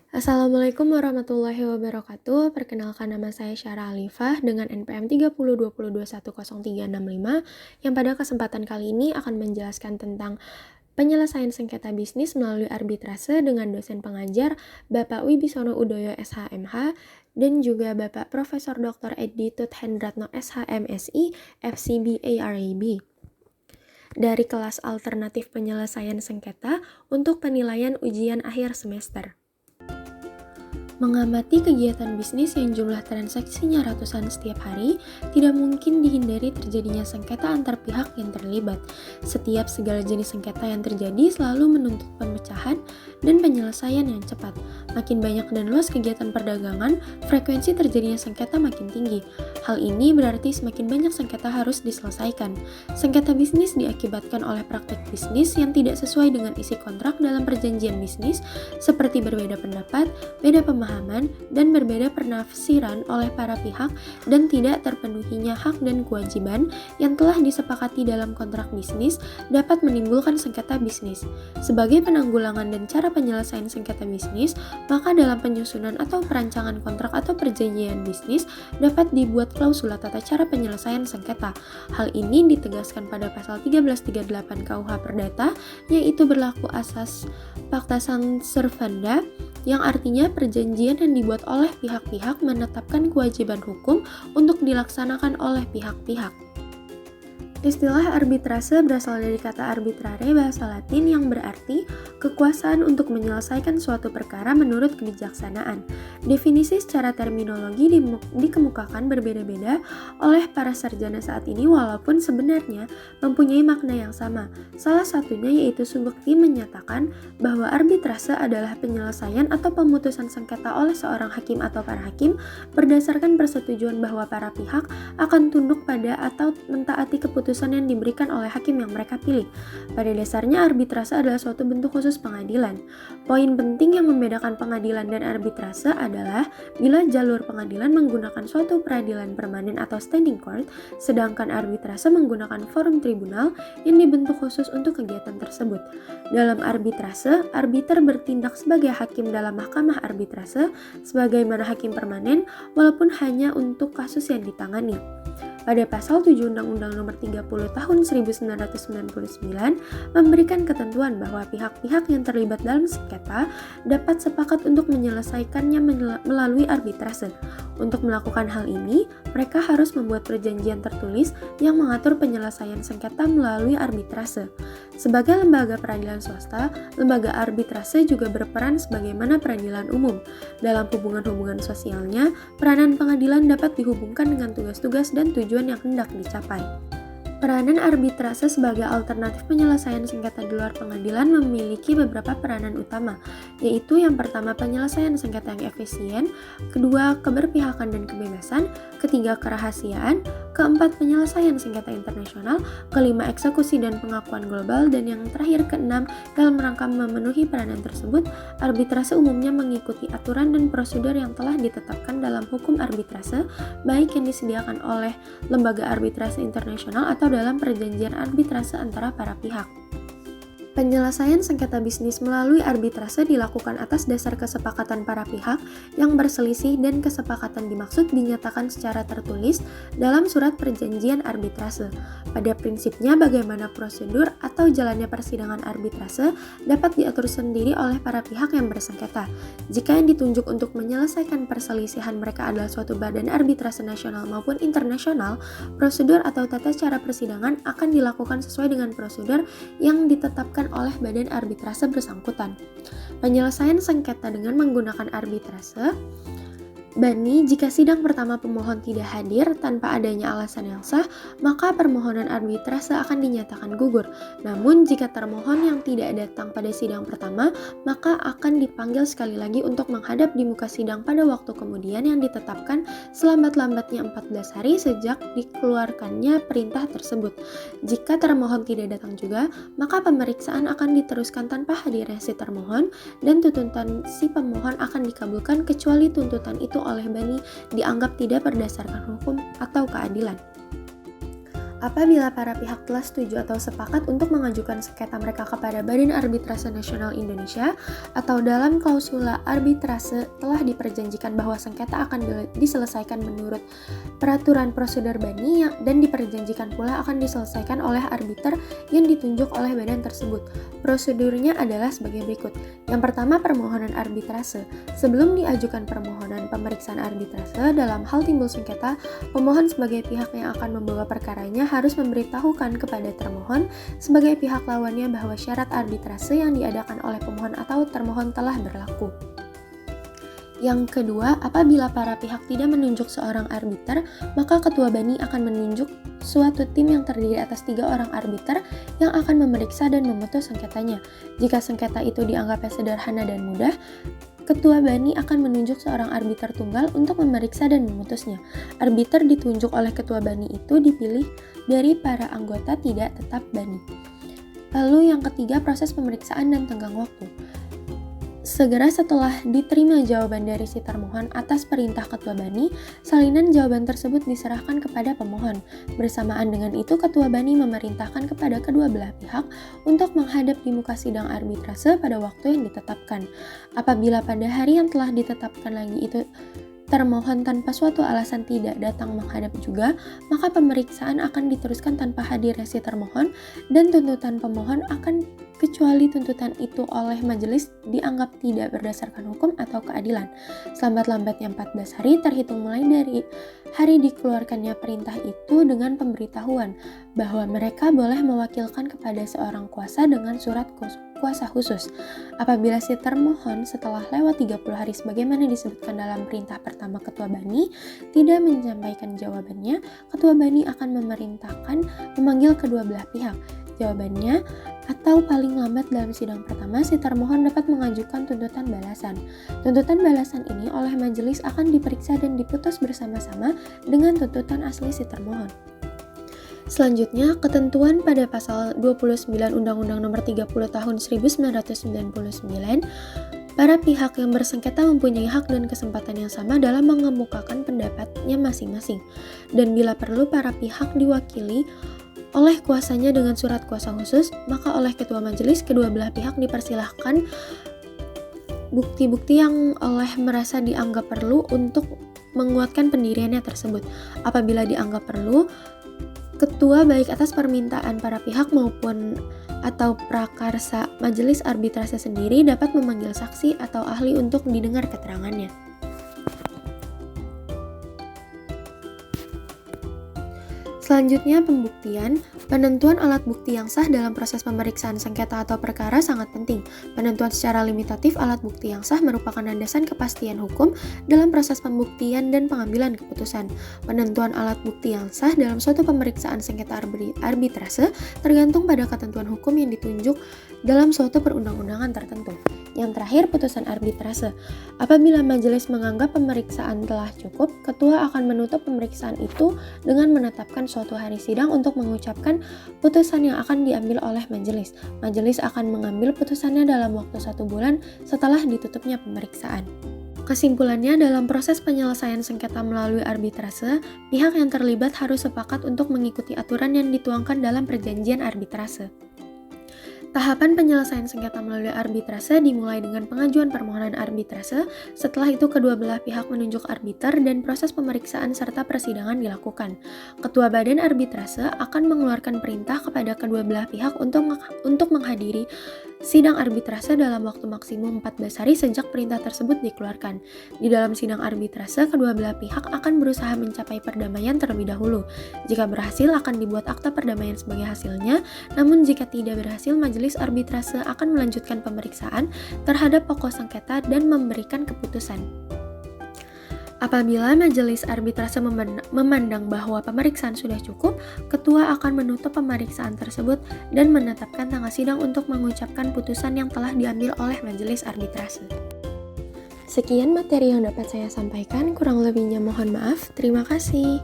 Assalamualaikum warahmatullahi wabarakatuh. Perkenalkan, nama saya Syara Alifah dengan NPM 3020210365 yang pada kesempatan kali ini akan menjelaskan tentang penyelesaian sengketa bisnis melalui arbitrase dengan dosen pengajar Bapak Wibisono Udoyo SHMH dan juga Bapak Profesor Dr. Edi Tut Hendratno SHMSI FCB ARAB dari kelas alternatif penyelesaian sengketa untuk penilaian ujian akhir semester. Mengamati kegiatan bisnis yang jumlah transaksinya ratusan setiap hari, tidak mungkin dihindari terjadinya sengketa antar pihak yang terlibat. Setiap segala jenis sengketa yang terjadi selalu menuntut pemecahan dan penyelesaian yang cepat. Makin banyak dan luas kegiatan perdagangan, frekuensi terjadinya sengketa makin tinggi. Hal ini berarti semakin banyak sengketa harus diselesaikan. Sengketa bisnis diakibatkan oleh praktek bisnis yang tidak sesuai dengan isi kontrak dalam perjanjian bisnis, seperti berbeda pendapat, beda pemahaman, dan berbeda penafsiran oleh para pihak dan tidak terpenuhinya hak dan kewajiban yang telah disepakati dalam kontrak bisnis dapat menimbulkan sengketa bisnis. Sebagai penanggulangan dan cara penyelesaian sengketa bisnis, maka dalam penyusunan atau perancangan kontrak atau perjanjian bisnis dapat dibuat klausula tata cara penyelesaian sengketa. Hal ini ditegaskan pada pasal 1338 KUH Perdata, yaitu berlaku asas Pacta Sunt Servanda, yang artinya perjanjian yang dibuat oleh pihak-pihak menetapkan kewajiban hukum untuk dilaksanakan oleh pihak-pihak. Istilah arbitrase berasal dari kata arbitrare bahasa Latin yang berarti kekuasaan untuk menyelesaikan suatu perkara menurut kebijaksanaan. Definisi secara terminologi dikemukakan berbeda-beda oleh para sarjana saat ini walaupun sebenarnya mempunyai makna yang sama. Salah satunya yaitu Subekti menyatakan bahwa arbitrase adalah penyelesaian atau pemutusan sengketa oleh seorang hakim atau para hakim berdasarkan persetujuan bahwa para pihak akan tunduk pada atau mentaati keputusan yang diberikan oleh hakim yang mereka pilih. Pada dasarnya arbitrase adalah suatu bentuk khusus pengadilan. Poin penting yang membedakan pengadilan dan arbitrase adalah bila jalur pengadilan menggunakan suatu peradilan permanen atau standing court, sedangkan arbitrase menggunakan forum tribunal yang dibentuk khusus untuk kegiatan tersebut. Dalam arbitrase, arbiter bertindak sebagai hakim dalam mahkamah arbitrase sebagaimana hakim permanen walaupun hanya untuk kasus yang ditangani. Pada pasal 7 Undang-Undang Nomor 30 Tahun 1999 memberikan ketentuan bahwa pihak-pihak yang terlibat dalam sengketa dapat sepakat untuk menyelesaikannya melalui arbitrase. Untuk melakukan hal ini, mereka harus membuat perjanjian tertulis yang mengatur penyelesaian sengketa melalui arbitrase. Sebagai lembaga peradilan swasta, lembaga arbitrase juga berperan sebagaimana peradilan umum. Dalam hubungan-hubungan sosialnya, peranan pengadilan dapat dihubungkan dengan tugas-tugas dan tujuan yang hendak dicapai. Peranan arbitrase sebagai alternatif penyelesaian sengketa di luar pengadilan memiliki beberapa peranan utama, yaitu yang pertama penyelesaian sengketa yang efisien, kedua keberpihakan dan kebebasan, ketiga kerahasiaan, keempat penyelesaian sengketa internasional, kelima eksekusi dan pengakuan global, dan yang terakhir keenam dalam rangka memenuhi peranan tersebut, arbitrase umumnya mengikuti aturan dan prosedur yang telah ditetapkan dalam hukum arbitrase, baik yang disediakan oleh lembaga arbitrase internasional atau dalam perjanjian arbitrase antara para pihak. Penyelesaian sengketa bisnis melalui arbitrase dilakukan atas dasar kesepakatan para pihak yang berselisih dan kesepakatan dimaksud dinyatakan secara tertulis dalam surat perjanjian arbitrase. Pada prinsipnya, bagaimana prosedur atau jalannya persidangan arbitrase dapat diatur sendiri oleh para pihak yang bersengketa. Jika yang ditunjuk untuk menyelesaikan perselisihan mereka adalah suatu badan arbitrase nasional maupun internasional, prosedur atau tata cara persidangan akan dilakukan sesuai dengan prosedur yang ditetapkan oleh badan arbitrase bersangkutan. Penyelesaian sengketa dengan menggunakan arbitrase. Bani, jika sidang pertama pemohon tidak hadir tanpa adanya alasan yang sah, maka permohonan arbitrase akan dinyatakan gugur. Namun, jika termohon yang tidak datang pada sidang pertama, maka akan dipanggil sekali lagi untuk menghadap di muka sidang pada waktu kemudian yang ditetapkan selambat-lambatnya 14 hari sejak dikeluarkannya perintah tersebut. Jika termohon tidak datang juga, maka pemeriksaan akan diteruskan tanpa hadirnya si termohon dan tuntutan si pemohon akan dikabulkan kecuali tuntutan itu oleh Bani dianggap tidak berdasarkan hukum atau keadilan. Apabila para pihak telah setuju atau sepakat untuk mengajukan sengketa mereka kepada Badan Arbitrase Nasional Indonesia, atau dalam klausula arbitrase telah diperjanjikan bahwa sengketa akan diselesaikan menurut peraturan prosedur BANI dan diperjanjikan pula akan diselesaikan oleh arbiter yang ditunjuk oleh badan tersebut. Prosedurnya adalah sebagai berikut. Yang pertama, permohonan arbitrase. Sebelum diajukan permohonan pemeriksaan arbitrase, dalam hal timbul sengketa, pemohon sebagai pihak yang akan membawa perkaranya harus memberitahukan kepada termohon sebagai pihak lawannya bahwa syarat arbitrase yang diadakan oleh pemohon atau termohon telah berlaku. Yang kedua, apabila para pihak tidak menunjuk seorang arbiter, maka ketua BANI akan menunjuk suatu tim yang terdiri atas 3 orang arbiter yang akan memeriksa dan memutus sengketanya. Jika sengketa itu dianggapnya sederhana dan mudah, Ketua BANI akan menunjuk seorang arbiter tunggal untuk memeriksa dan memutusnya. Arbiter ditunjuk oleh Ketua BANI itu dipilih dari para anggota tidak tetap BANI. Lalu yang ketiga, proses pemeriksaan dan tenggang waktu. Segera setelah diterima jawaban dari si termohon atas perintah Ketua BANI, salinan jawaban tersebut diserahkan kepada pemohon. Bersamaan dengan itu, Ketua BANI memerintahkan kepada kedua belah pihak untuk menghadap di muka sidang arbitrase pada waktu yang ditetapkan. Apabila pada hari yang telah ditetapkan lagi itu termohon tanpa suatu alasan tidak datang menghadap juga, maka pemeriksaan akan diteruskan tanpa hadirnya si termohon dan tuntutan pemohon akan kecuali tuntutan itu oleh majelis dianggap tidak berdasarkan hukum atau keadilan. Selambat-lambatnya 14 hari terhitung mulai dari hari dikeluarkannya perintah itu dengan pemberitahuan bahwa mereka boleh mewakilkan kepada seorang kuasa dengan surat kuasa khusus. Apabila si termohon setelah lewat 30 hari sebagaimana disebutkan dalam perintah pertama Ketua BANI tidak menyampaikan jawabannya, Ketua BANI akan memerintahkan memanggil kedua belah pihak. Jawabannya atau paling lambat dalam sidang pertama, si termohon dapat mengajukan tuntutan balasan. Tuntutan balasan ini oleh majelis akan diperiksa dan diputus bersama-sama dengan tuntutan asli si termohon. Selanjutnya, ketentuan pada pasal 29 Undang-Undang Nomor 30 Tahun 1999, para pihak yang bersengketa mempunyai hak dan kesempatan yang sama dalam mengemukakan pendapatnya masing-masing. Dan bila perlu para pihak diwakili oleh kuasanya dengan surat kuasa khusus, maka oleh ketua majelis kedua belah pihak dipersilahkan bukti-bukti yang oleh merasa dianggap perlu untuk menguatkan pendiriannya tersebut. Apabila dianggap perlu, ketua baik atas permintaan para pihak maupun atau prakarsa majelis arbitrase sendiri dapat memanggil saksi atau ahli untuk didengar keterangannya. Selanjutnya, pembuktian. Penentuan alat bukti yang sah dalam proses pemeriksaan sengketa atau perkara sangat penting. Penentuan secara limitatif alat bukti yang sah merupakan landasan kepastian hukum dalam proses pembuktian dan pengambilan keputusan. Penentuan alat bukti yang sah dalam suatu pemeriksaan sengketa arbitrase tergantung pada ketentuan hukum yang ditunjuk dalam suatu perundang-undangan tertentu. Yang terakhir, putusan arbitrase. Apabila majelis menganggap pemeriksaan telah cukup, ketua akan menutup pemeriksaan itu dengan menetapkan suatu hari sidang untuk mengucapkan putusan yang akan diambil oleh majelis. Majelis akan mengambil putusannya dalam waktu 1 bulan setelah ditutupnya pemeriksaan. Kesimpulannya, dalam proses penyelesaian sengketa melalui arbitrase, pihak yang terlibat harus sepakat untuk mengikuti aturan yang dituangkan dalam perjanjian arbitrase. Tahapan penyelesaian sengketa melalui arbitrase dimulai dengan pengajuan permohonan arbitrase. Setelah itu kedua belah pihak menunjuk arbiter dan proses pemeriksaan serta persidangan dilakukan. Ketua Badan Arbitrase akan mengeluarkan perintah kepada kedua belah pihak untuk menghadiri sidang arbitrase dalam waktu maksimum 14 hari sejak perintah tersebut dikeluarkan. Di dalam sidang arbitrase, kedua belah pihak akan berusaha mencapai perdamaian terlebih dahulu. Jika berhasil, akan dibuat akta perdamaian sebagai hasilnya. Namun jika tidak berhasil, majelis arbitrase akan melanjutkan pemeriksaan terhadap pokok sengketa dan memberikan keputusan. Apabila majelis arbitrase memandang bahwa pemeriksaan sudah cukup, ketua akan menutup pemeriksaan tersebut dan menetapkan tanggal sidang untuk mengucapkan putusan yang telah diambil oleh majelis arbitrase. Sekian materi yang dapat saya sampaikan, kurang lebihnya mohon maaf. Terima kasih.